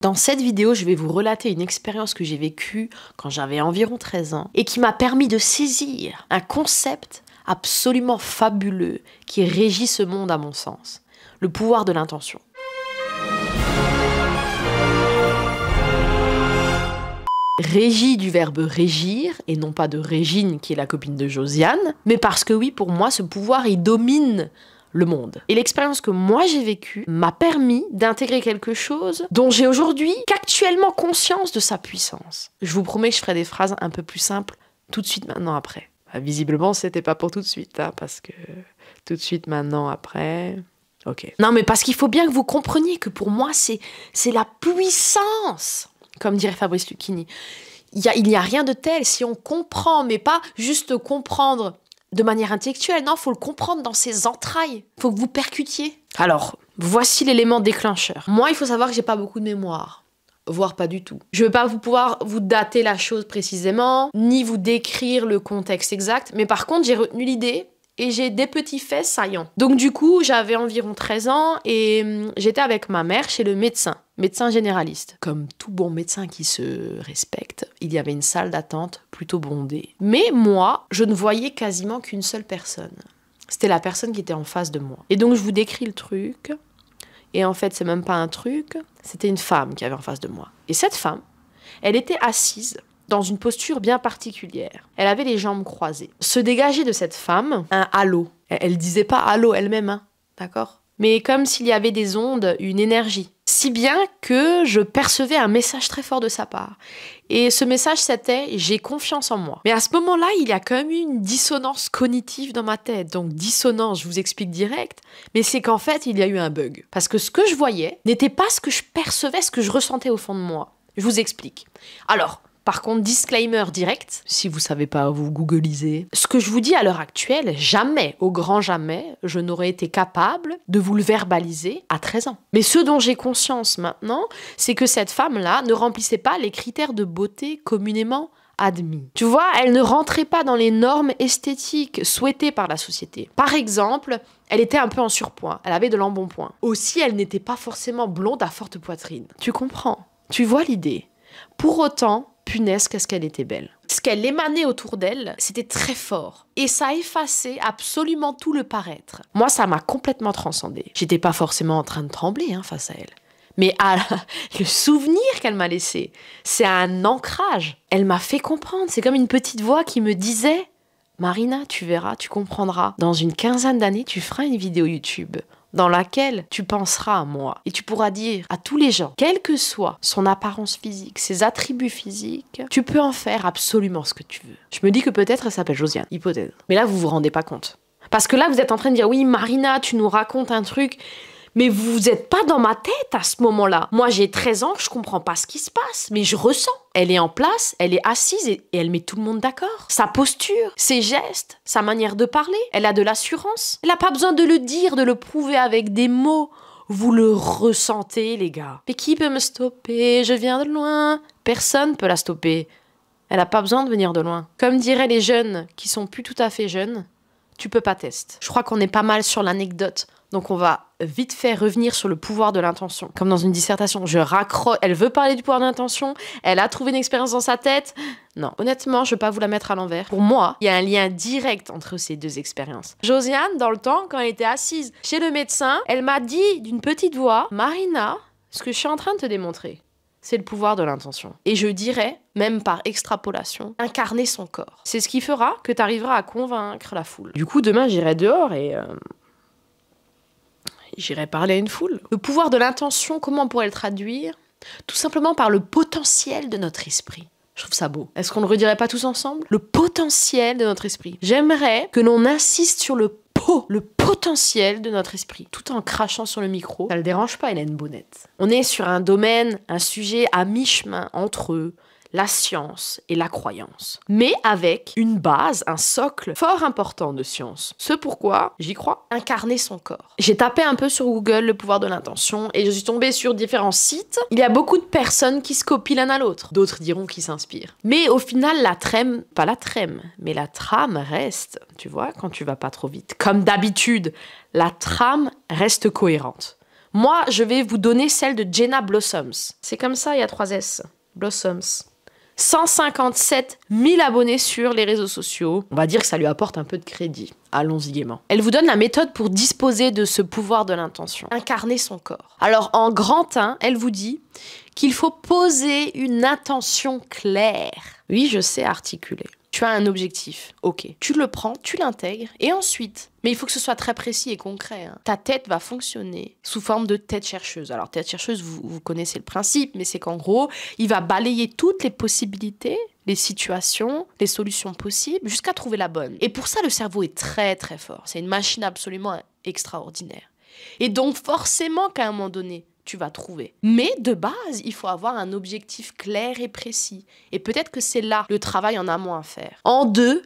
Dans cette vidéo, je vais vous relater une expérience que j'ai vécue quand j'avais environ 13 ans et qui m'a permis de saisir un concept absolument fabuleux qui régit ce monde à mon sens, le pouvoir de l'intention. Régie du verbe régir, et non pas de Régine qui est la copine de Josiane, mais parce que oui, pour moi, ce pouvoir, il domine le monde. Et l'expérience que moi j'ai vécue m'a permis d'intégrer quelque chose dont j'ai aujourd'hui qu'actuellement conscience de sa puissance. Je vous promets que je ferai des phrases un peu plus simples tout de suite, maintenant, après. Bah, visiblement, c'était pas pour tout de suite, hein, parce que tout de suite, maintenant, après... Ok. Non, mais parce qu'il faut bien que vous compreniez que pour moi, c'est la puissance, comme dirait Fabrice Lucchini. Il n'y a rien de tel si on comprend, mais pas juste comprendre de manière intellectuelle. Non, il faut le comprendre dans ses entrailles. Il faut que vous percutiez. Alors, voici l'élément déclencheur. Moi, il faut savoir que j'ai pas beaucoup de mémoire. Voire pas du tout. Je ne vais pas pouvoir vous dater la chose précisément, ni vous décrire le contexte exact, mais par contre, j'ai retenu l'idée et j'ai des petits faits saillants. Donc du coup, j'avais environ 13 ans et j'étais avec ma mère chez le médecin généraliste. Comme tout bon médecin qui se respecte, il y avait une salle d'attente plutôt bondée. Mais moi, je ne voyais quasiment qu'une seule personne. C'était la personne qui était en face de moi. Et donc je vous décris le truc, et en fait, c'est même pas un truc, c'était une femme qui avait en face de moi. Et cette femme, elle était assise dans une posture bien particulière. Elle avait les jambes croisées. Se dégageait de cette femme un halo. Elle disait pas halo elle-même, hein, d'accord ? Mais comme s'il y avait des ondes, une énergie. Si bien que je percevais un message très fort de sa part. Et ce message, c'était « j'ai confiance en moi ». Mais à ce moment-là, il y a quand même eu une dissonance cognitive dans ma tête. Donc dissonance, je vous explique direct, mais c'est qu'en fait, il y a eu un bug. Parce que ce que je voyais n'était pas ce que je percevais, ce que je ressentais au fond de moi. Je vous explique. Alors, par contre, disclaimer direct, si vous savez pas, vous googlisez. Ce que je vous dis à l'heure actuelle, jamais, au grand jamais, je n'aurais été capable de vous le verbaliser à 13 ans. Mais ce dont j'ai conscience maintenant, c'est que cette femme-là ne remplissait pas les critères de beauté communément admis. Tu vois, elle ne rentrait pas dans les normes esthétiques souhaitées par la société. Par exemple, elle était un peu en surpoids, elle avait de l'embonpoint. Aussi, elle n'était pas forcément blonde à forte poitrine. Tu comprends? Tu vois l'idée? Pour autant, punaise, qu'est-ce qu'elle était belle. Ce qu'elle émanait autour d'elle, c'était très fort. Et ça effaçait absolument tout le paraître. Moi, ça m'a complètement transcendée. J'étais pas forcément en train de trembler face à elle. Mais le souvenir qu'elle m'a laissé, c'est un ancrage. Elle m'a fait comprendre. C'est comme une petite voix qui me disait « Marina, tu verras, tu comprendras. Dans une quinzaine d'années, tu feras une vidéo YouTube dans laquelle tu penseras à moi. Et tu pourras dire à tous les gens, quelle que soit son apparence physique, ses attributs physiques, tu peux en faire absolument ce que tu veux. » Je me dis que peut-être elle s'appelle Josiane, hypothèse. Mais là, vous vous rendez pas compte. Parce que là, vous êtes en train de dire « Oui, Marina, tu nous racontes un truc. » Mais vous n'êtes pas dans ma tête à ce moment-là. Moi, j'ai 13 ans, je comprends pas ce qui se passe, mais je ressens. Elle est en place, elle est assise et elle met tout le monde d'accord. Sa posture, ses gestes, sa manière de parler, elle a de l'assurance. Elle n'a pas besoin de le dire, de le prouver avec des mots. Vous le ressentez, les gars. Mais qui peut me stopper? Je viens de loin. Personne peut la stopper. Elle n'a pas besoin de venir de loin. Comme diraient les jeunes qui sont plus tout à fait jeunes, tu peux pas tester. Je crois qu'on est pas mal sur l'anecdote. Donc on va vite fait revenir sur le pouvoir de l'intention. Comme dans une dissertation, je raccroche. Elle veut parler du pouvoir de l'intention, elle a trouvé une expérience dans sa tête. Non, honnêtement, je ne vais pas vous la mettre à l'envers. Pour moi, il y a un lien direct entre ces deux expériences. Josiane, dans le temps, quand elle était assise chez le médecin, elle m'a dit d'une petite voix « Marina, ce que je suis en train de te démontrer, c'est le pouvoir de l'intention. » Et je dirais, même par extrapolation, incarner son corps. C'est ce qui fera que tu arriveras à convaincre la foule. Du coup, demain, j'irai dehors et... j'irai parler à une foule. Le pouvoir de l'intention, comment on pourrait le traduire? Tout simplement par le potentiel de notre esprit. Je trouve ça beau. Est-ce qu'on ne le redirait pas tous ensemble? Le potentiel de notre esprit. J'aimerais que l'on insiste sur le potentiel de notre esprit, tout en crachant sur le micro. Ça ne le dérange pas, Hélène Bonnette. On est sur un domaine, un sujet à mi-chemin entre la science et la croyance. Mais avec une base, un socle fort important de science. Ce pourquoi, j'y crois, incarner son corps. J'ai tapé un peu sur Google le pouvoir de l'intention et je suis tombée sur différents sites. Il y a beaucoup de personnes qui se copient l'un à l'autre. D'autres diront qu'ils s'inspirent. Mais au final, la trame reste, tu vois, quand tu vas pas trop vite. Comme d'habitude, la trame reste cohérente. Moi, je vais vous donner celle de Jenna Blossoms. C'est comme ça, il y a 3 S. Blossoms. 157 000 abonnés sur les réseaux sociaux. On va dire que ça lui apporte un peu de crédit. Allons-y gaiement. Elle vous donne la méthode pour disposer de ce pouvoir de l'intention. Incarner son corps. Alors, en grand 1, elle vous dit qu'il faut poser une intention claire. Oui, je sais articuler. Tu as un objectif, ok. Tu le prends, tu l'intègres, et ensuite, mais il faut que ce soit très précis et concret. Hein. Ta tête va fonctionner sous forme de tête chercheuse. Alors, tête chercheuse, vous connaissez le principe, mais c'est qu'en gros, il va balayer toutes les possibilités, les situations, les solutions possibles, jusqu'à trouver la bonne. Et pour ça, le cerveau est très très fort. C'est une machine absolument extraordinaire. Et donc, forcément qu'à un moment donné, tu vas trouver. Mais de base, il faut avoir un objectif clair et précis. Et peut-être que c'est là le travail en amont à faire. En 2,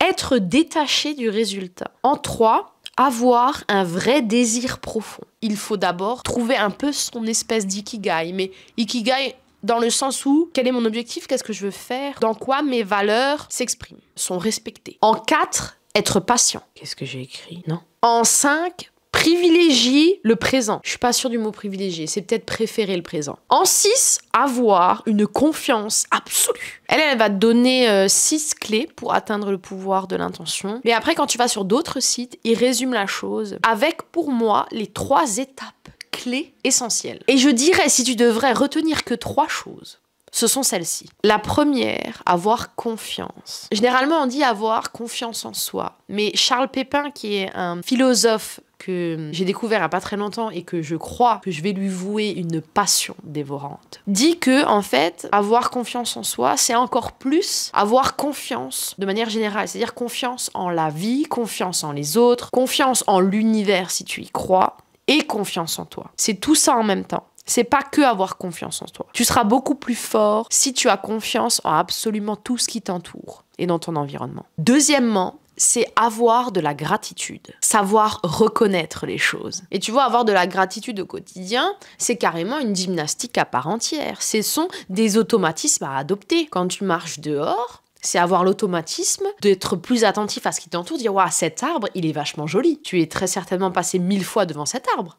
être détaché du résultat. En 3, avoir un vrai désir profond. Il faut d'abord trouver un peu son espèce d'ikigai. Mais ikigai dans le sens où, quel est mon objectif, qu'est-ce que je veux faire, dans quoi mes valeurs s'expriment, sont respectées. En 4, être patient. Qu'est-ce que j'ai écrit? Non. En 5, privilégier le présent. Je suis pas sûre du mot privilégier, c'est peut-être préférer le présent. En 6, avoir une confiance absolue. Elle va te donner 6 clés pour atteindre le pouvoir de l'intention. Mais après, quand tu vas sur d'autres sites, ils résument la chose avec, pour moi, les 3 étapes clés essentielles. Et je dirais, si tu devrais retenir que 3 choses, ce sont celles-ci. La première, avoir confiance. Généralement, on dit avoir confiance en soi. Mais Charles Pépin, qui est un philosophe que j'ai découvert il n'y a pas très longtemps et que je crois que je vais lui vouer une passion dévorante, dit que, en fait, avoir confiance en soi, c'est encore plus avoir confiance de manière générale. C'est-à-dire confiance en la vie, confiance en les autres, confiance en l'univers si tu y crois, et confiance en toi. C'est tout ça en même temps. C'est pas que avoir confiance en toi. Tu seras beaucoup plus fort si tu as confiance en absolument tout ce qui t'entoure et dans ton environnement. Deuxièmement, c'est avoir de la gratitude, savoir reconnaître les choses. Et tu vois, avoir de la gratitude au quotidien, c'est carrément une gymnastique à part entière. Ce sont des automatismes à adopter. Quand tu marches dehors, c'est avoir l'automatisme d'être plus attentif à ce qui t'entoure, dire « Waouh, cet arbre, il est vachement joli. » Tu es très certainement passé 1000 fois devant cet arbre,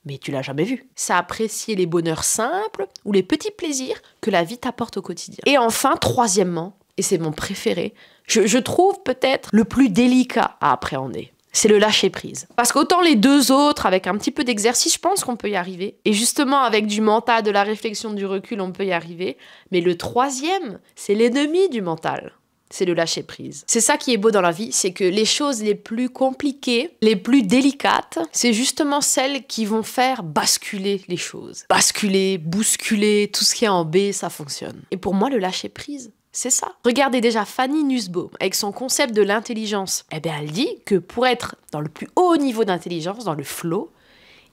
mais tu l'as jamais vu. C'est apprécier les bonheurs simples ou les petits plaisirs que la vie t'apporte au quotidien. Et enfin, troisièmement, et c'est mon préféré, je trouve peut-être le plus délicat à appréhender, c'est le lâcher-prise. Parce qu'autant les 2 autres, avec un petit peu d'exercice, je pense qu'on peut y arriver. Et justement, avec du mental, de la réflexion, du recul, on peut y arriver. Mais le 3e, c'est l'ennemi du mental. C'est le lâcher-prise. C'est ça qui est beau dans la vie, c'est que les choses les plus compliquées, les plus délicates, c'est justement celles qui vont faire basculer les choses. Basculer, bousculer, tout ce qui est en B, ça fonctionne. Et pour moi, le lâcher-prise, c'est ça. Regardez déjà Fanny Nussbaum, avec son concept de l'intelligence. Eh bien, elle dit que pour être dans le plus haut niveau d'intelligence, dans le flow,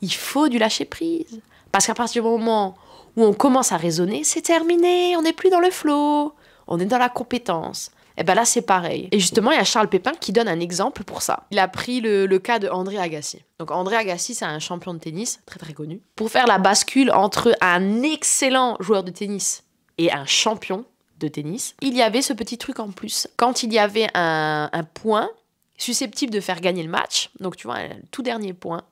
il faut du lâcher-prise. Parce qu'à partir du moment où on commence à raisonner, c'est terminé, on n'est plus dans le flow, on est dans la compétence. Et bien là, c'est pareil. Et justement, il y a Charles Pépin qui donne un exemple pour ça. Il a pris le cas de André Agassi. Donc André Agassi, c'est un champion de tennis, très très connu. Pour faire la bascule entre un excellent joueur de tennis et un champion de tennis, il y avait ce petit truc en plus. Quand il y avait un point susceptible de faire gagner le match, donc tu vois, le tout dernier point,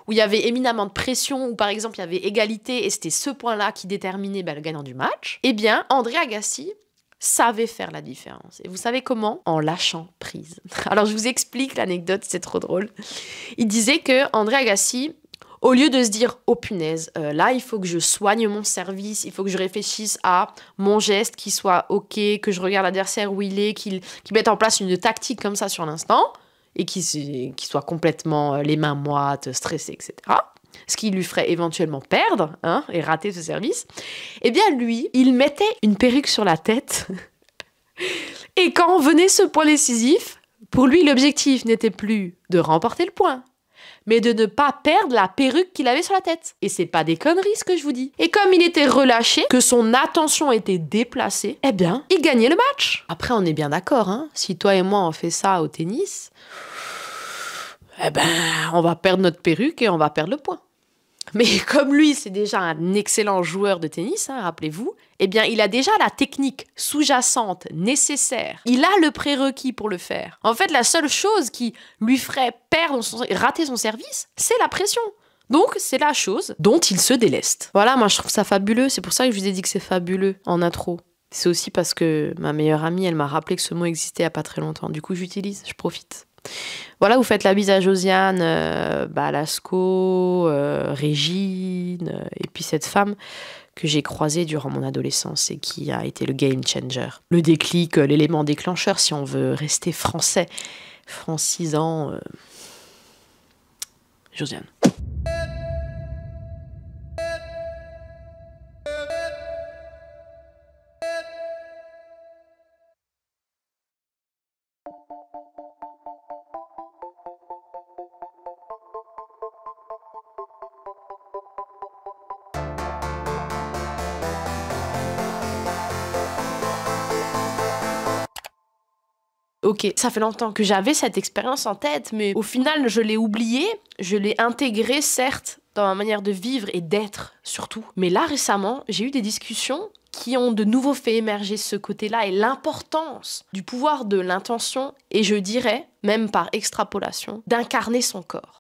où il y avait éminemment de pression, où par exemple il y avait égalité et c'était ce point-là qui déterminait le gagnant du match, eh bien André Agassi savait faire la différence. Et vous savez comment? En lâchant prise. Alors je vous explique l'anecdote, c'est trop drôle. Il disait que André Agassi, au lieu de se dire « Oh punaise, là, il faut que je soigne mon service, il faut que je réfléchisse à mon geste qui soit OK, que je regarde l'adversaire où il est, qu'il mette en place une tactique comme ça sur l'instant, et qu'il soit complètement les mains moites, stressé, etc. » Ce qui lui ferait éventuellement perdre et rater ce service. Eh bien, lui, il mettait une perruque sur la tête. Et quand venait ce point décisif, pour lui, l'objectif n'était plus de remporter le point, mais de ne pas perdre la perruque qu'il avait sur la tête. Et c'est pas des conneries ce que je vous dis. Et comme il était relâché, que son attention était déplacée, eh bien, il gagnait le match. Après, on est bien d'accord, si toi et moi on fait ça au tennis, eh ben, on va perdre notre perruque et on va perdre le point. Mais comme lui, c'est déjà un excellent joueur de tennis, rappelez-vous, eh bien, il a déjà la technique sous-jacente nécessaire. Il a le prérequis pour le faire. En fait, la seule chose qui lui ferait rater son service, c'est la pression. Donc c'est la chose dont il se déleste. Voilà, moi je trouve ça fabuleux, c'est pour ça que je vous ai dit que c'est fabuleux en intro. C'est aussi parce que ma meilleure amie, elle m'a rappelé que ce mot existait il n'y a pas très longtemps. Du coup, j'utilise, je profite. Voilà, vous faites la bise à Josiane, Lasco, Régine, et puis cette femme que j'ai croisée durant mon adolescence et qui a été le game changer. Le déclic, l'élément déclencheur, si on veut rester français, francisant, Josiane. Ok, ça fait longtemps que j'avais cette expérience en tête, mais au final, je l'ai oubliée, je l'ai intégrée, certes, dans ma manière de vivre et d'être, surtout. Mais là, récemment, j'ai eu des discussions qui ont de nouveau fait émerger ce côté-là et l'importance du pouvoir de l'intention, et je dirais, même par extrapolation, d'incarner son corps.